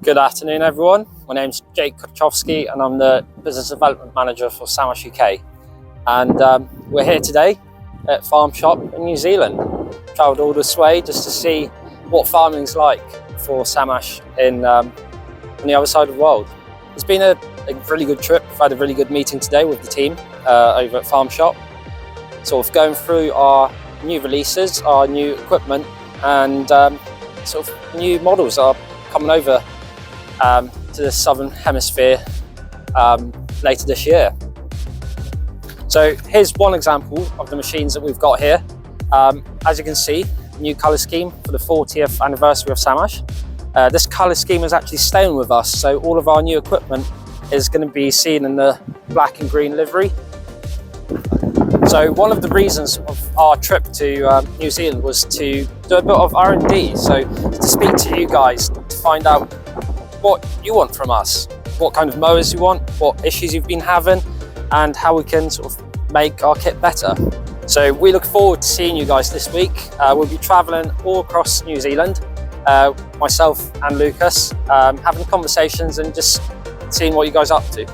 Good afternoon, everyone. My name's Jake Kochowski and I'm the Business Development Manager for SaMASZ UK. And we're here today at Farmshop in New Zealand. Travelled all this way just to see what farming's like for SaMASZ on the other side of the world. It's been a really good trip. We've had a really good meeting today with the team over at Farmshop. Sort of going through our new releases, our new equipment and sort of new models are coming over to the Southern Hemisphere later this year. So here's one example of the machines that we've got here. As you can see, new colour scheme for the 40th anniversary of SaMASZ. This colour scheme is actually staying with us, so all of our new equipment is going to be seen in the black and green livery. So one of the reasons of our trip to New Zealand was to do a bit of R&D, so to speak to you guys, to find out what you want from us, what kind of mowers you want, what issues you've been having, and how we can sort of make our kit better. So we look forward to seeing you guys this week. We'll be travelling all across New Zealand, myself and Lukasz, having conversations and just seeing what you guys are up to.